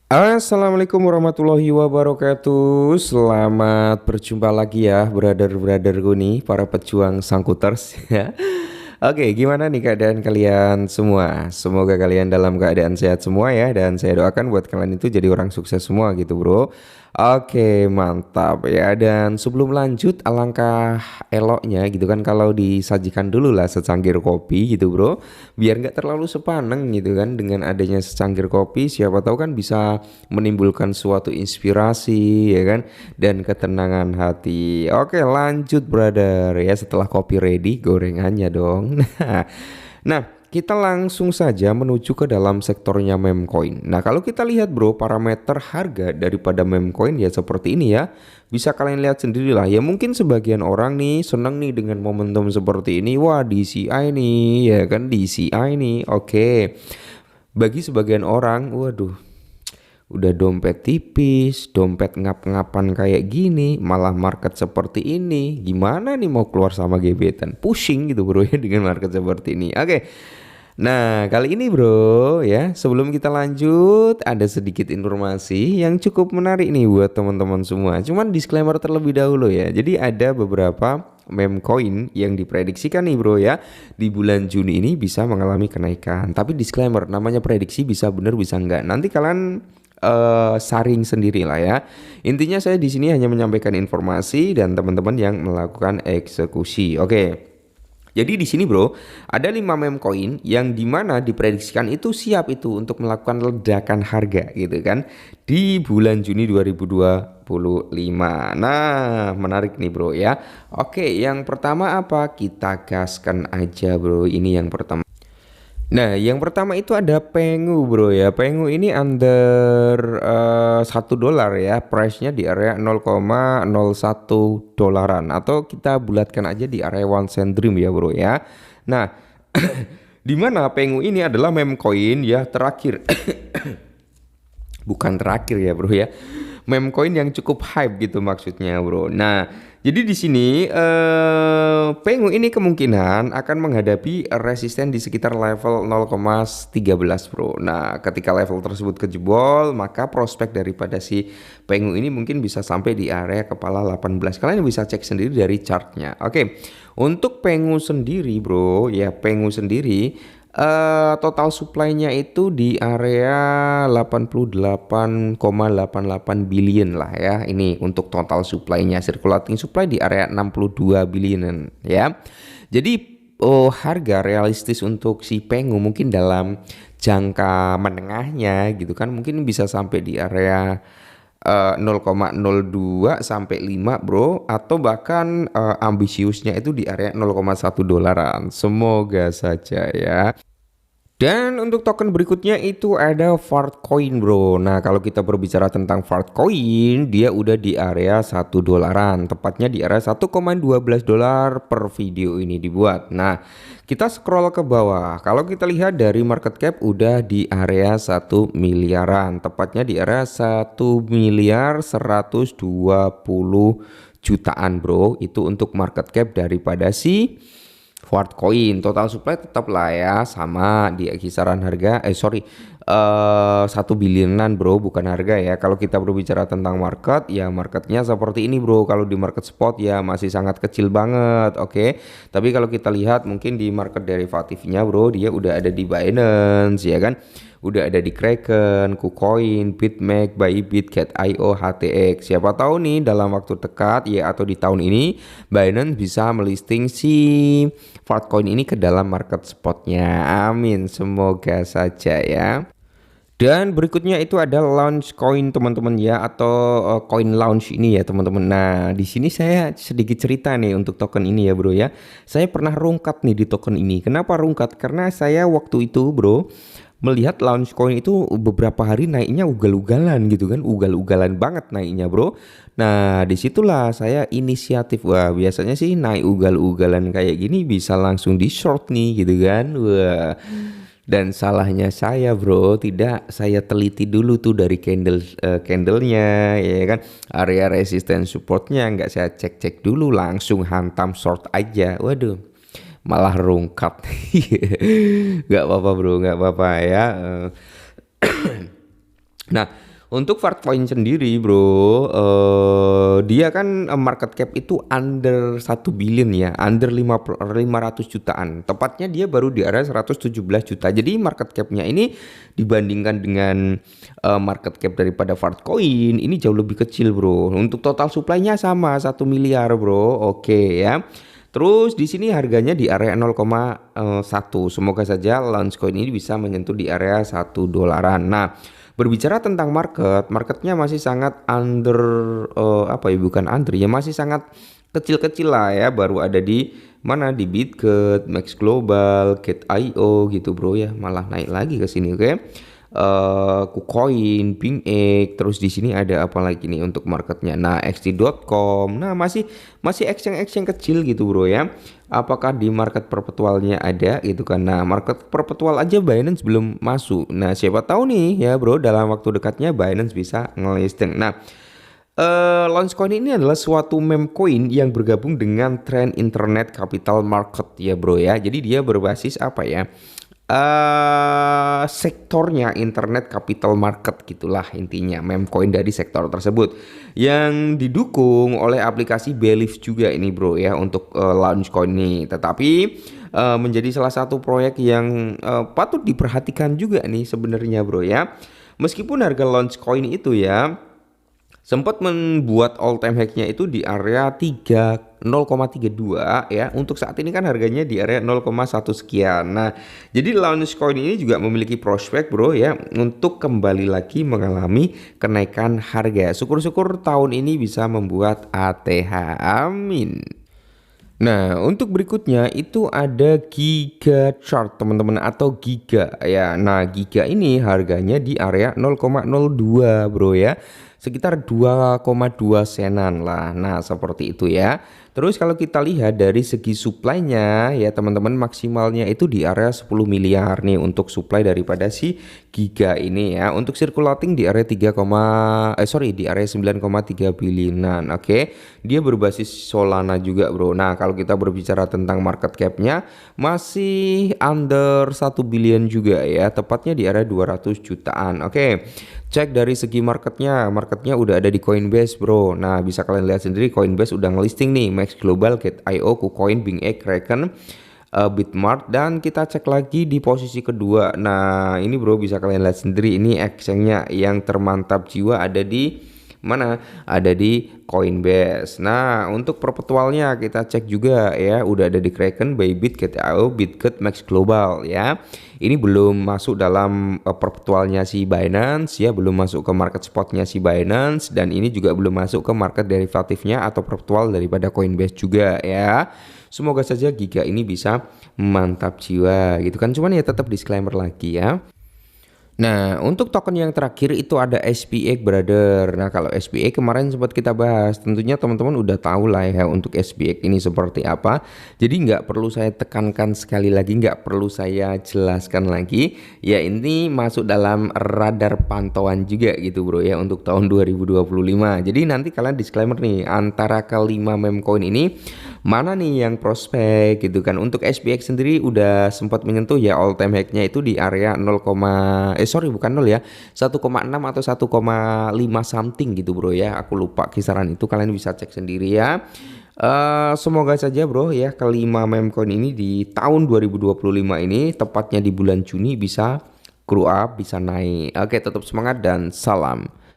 Assalamualaikum warahmatullahi wabarakatuh. Selamat berjumpa lagi ya, brother-brotherku nih, para pejuang sangkuters ya. Oke, gimana nih keadaan kalian semua? Semoga kalian dalam keadaan sehat semua ya, dan saya doakan buat kalian itu jadi orang sukses semua gitu, bro. Oke, mantap ya. Dan sebelum lanjut, alangkah eloknya gitu kan kalau disajikan dulu lah secangkir kopi gitu, bro. Biar nggak terlalu sepaneng gitu kan. Dengan adanya secangkir kopi, siapa tahu kan bisa menimbulkan suatu inspirasi ya kan, dan ketenangan hati. Oke, lanjut brother ya. Setelah kopi ready, gorengannya dong. Nah, kita langsung saja menuju ke dalam sektornya meme coin. Nah, kalau kita lihat bro, parameter harga daripada meme coin ya seperti ini ya. Bisa kalian lihat sendiri lah. Ya mungkin sebagian orang nih seneng nih dengan momentum seperti ini. Wah, DCI nih ya kan, DCI nih. Oke. Bagi sebagian orang, waduh, udah dompet tipis, dompet ngap-ngapan kayak gini, malah market seperti ini. Gimana nih mau keluar sama gebetan? Pusing gitu bro ya dengan market seperti ini. Oke. Nah, kali ini bro ya, sebelum kita lanjut, ada sedikit informasi yang cukup menarik nih buat teman-teman semua. Cuman disclaimer terlebih dahulu ya. Jadi ada beberapa meme coin yang diprediksikan nih bro ya, di bulan Juni ini bisa mengalami kenaikan. Tapi disclaimer, namanya prediksi, bisa bener bisa enggak. Nanti kalian saring sendiri lah ya. Intinya saya di sini hanya menyampaikan informasi dan teman-teman yang melakukan eksekusi. Oke. Jadi di sini bro, ada 5 meme coin yang dimana diprediksikan itu siap itu untuk melakukan ledakan harga gitu kan di bulan Juni 2025. Nah, menarik nih bro ya. Oke, yang pertama apa? Kita gaskan aja bro. Ini yang pertama. Nah, yang pertama itu ada Pengu bro ya. Pengu ini under $1 ya. Price-nya di area 0,01 dolaran, atau kita bulatkan aja di area one cent dream ya bro ya. Nah, di mana Pengu ini adalah meme coin ya terakhir. Bukan terakhir ya bro ya, meme coin yang cukup hype gitu maksudnya bro. Nah, jadi di sini Pengu ini kemungkinan akan menghadapi resisten di sekitar level 0,13 bro. Nah, ketika level tersebut kejebol, maka prospek daripada si Pengu ini mungkin bisa sampai di area kepala 18. Kalian bisa cek sendiri dari chartnya. Oke, untuk Pengu sendiri bro ya, Pengu sendiri total supply-nya itu di area 88,88 billion lah ya. Ini untuk total supply-nya. Circulating supply di area 62 billion ya. Jadi harga realistis untuk si Pengu mungkin dalam jangka menengahnya gitu kan, mungkin bisa sampai di area 0,02 sampai 5 bro, atau bahkan ambisiusnya itu di area 0,1 dolaran. Semoga saja ya. Dan untuk token berikutnya itu ada Fartcoin bro. Nah, kalau kita berbicara tentang Fartcoin, dia udah di area 1 dolaran, tepatnya di area 1,12 dolar per video ini dibuat. Nah, kita scroll ke bawah. Kalau kita lihat dari market cap udah di area 1 miliaran, tepatnya di area 1.120.000.000 bro. Itu untuk market cap daripada si Fartcoin. Total supply tetap lah ya sama di kisaran harga 1 bilionan bro, bukan harga ya. Kalau kita berbicara tentang market ya, marketnya seperti ini bro. Kalau di market spot ya masih sangat kecil banget. Oke. Tapi kalau kita lihat mungkin di market derivatifnya bro, dia udah ada di Binance ya kan, udah ada di Kraken, KuCoin, BitMEX, Bybit, Cat.io, HTX. Siapa tahu nih dalam waktu dekat ya, atau di tahun ini Binance bisa melisting si Fartcoin ini ke dalam market spotnya. Amin, semoga saja ya. Dan berikutnya itu ada launch coin teman-teman ya, atau coin launch ini ya teman-teman. Nah, di sini saya sedikit cerita nih untuk token ini ya bro ya. Saya pernah rungkat nih di token ini. Kenapa rungkat? Karena saya waktu itu bro melihat launch coin itu beberapa hari naiknya ugal-ugalan gitu kan, ugal-ugalan banget naiknya bro. Nah, disitulah saya inisiatif, wah biasanya sih naik ugal-ugalan kayak gini bisa langsung di short nih gitu kan. Wah, dan salahnya saya bro, tidak saya teliti dulu tuh dari candlenya ya kan, area resistance supportnya nggak saya cek-cek dulu, langsung hantam short aja. Waduh, malah rungkat. Nggak apa-apa bro, nggak apa-apa ya. Nah, Untuk Fartcoin sendiri bro, dia kan market cap itu under 1 billion ya, under 500 jutaan. Tepatnya dia baru di area 117 juta. Jadi market capnya ini dibandingkan dengan market cap daripada Fartcoin ini jauh lebih kecil bro. Untuk total supply-nya sama 1 miliar bro. Oke ya. Terus di sini harganya di area 0,1. Semoga saja Launchcoin ini bisa menyentuh di area 1 dolaran. Nah, berbicara tentang marketnya masih sangat under apa ya, bukan under ya, masih sangat kecil-kecil lah ya, baru ada di mana, di Bitget, Max Global, Gate.io gitu bro ya, malah naik lagi ke sini. Oke. KuCoin, BingX, terus di sini ada apa lagi nih untuk marketnya. Nah, xt.com. Nah, masih exchange kecil gitu bro ya. Apakah di market perpetualnya ada gitu kan. Nah, market perpetual aja Binance belum masuk. Nah, siapa tahu nih ya bro, dalam waktu dekatnya Binance bisa ngelisting. Nah, Launchcoin ini adalah suatu meme coin yang bergabung dengan tren internet capital market ya bro ya. Jadi dia berbasis apa ya? Sektornya internet capital market gitulah intinya, meme coin dari sektor tersebut yang didukung oleh aplikasi Belief juga ini bro ya untuk Launchcoin ini. Tetapi menjadi salah satu proyek yang patut diperhatikan juga nih sebenarnya bro ya. Meskipun harga Launchcoin itu ya sempat membuat all time high-nya itu di area 0,32 ya. Untuk saat ini kan harganya di area 0,1 sekian. Nah, jadi Launchcoin ini juga memiliki prospek bro ya untuk kembali lagi mengalami kenaikan harga. Syukur-syukur tahun ini bisa membuat ATH. Amin. Nah, untuk berikutnya itu ada Giga Chart teman-teman, atau Giga ya. Nah, Giga ini harganya di area 0,02 bro ya, sekitar 2,2 senan lah. Nah, seperti itu ya. Terus kalau kita lihat dari segi supply-nya ya teman-teman, maksimalnya itu di area 10 miliar nih untuk supply daripada si Giga ini ya. Untuk circulating di area di area 9,3 bilionan. Oke. Dia berbasis Solana juga bro. Nah, kalau kita berbicara tentang market cap-nya masih under 1 billion juga ya, tepatnya di area 200 jutaan. Oke. Cek dari segi marketnya udah ada di Coinbase bro. Nah, bisa kalian lihat sendiri Coinbase udah ngelisting nih Max Global, Gate.io, KuCoin, BingX, Kraken, Bitmart, dan kita cek lagi di posisi kedua. Nah, ini bro bisa kalian lihat sendiri, ini exchange-nya yang termantap jiwa ada di mana, ada di Coinbase. Nah, untuk perpetualnya kita cek juga ya, udah ada di Kraken, Bybit, Gate.io, Bitget, Max Global ya. Ini belum masuk dalam perpetualnya si Binance ya, belum masuk ke market spotnya si Binance, dan ini juga belum masuk ke market derivatifnya atau perpetual daripada Coinbase juga ya. Semoga saja Giga ini bisa mantap jiwa gitu kan. Cuman ya tetap disclaimer lagi ya. Nah, untuk token yang terakhir itu ada SPX brother. Nah, kalau SPX kemarin sempat kita bahas, tentunya teman-teman udah tahu lah ya untuk SPX ini seperti apa. Jadi nggak perlu saya tekankan sekali lagi, nggak perlu saya jelaskan lagi. Ya, ini masuk dalam radar pantauan juga gitu bro ya untuk tahun 2025. Jadi nanti kalian disclaimer nih, antara kelima meme coin ini mana nih yang prospek gitu kan. Untuk SPX sendiri udah sempat menyentuh ya all time high-nya itu di area 1,6 atau 1,5 something gitu bro ya, aku lupa kisaran itu, kalian bisa cek sendiri ya. Semoga saja bro ya kelima meme coin ini di tahun 2025 ini, tepatnya di bulan Juni, bisa grow up, bisa naik. Oke, tetap semangat dan salam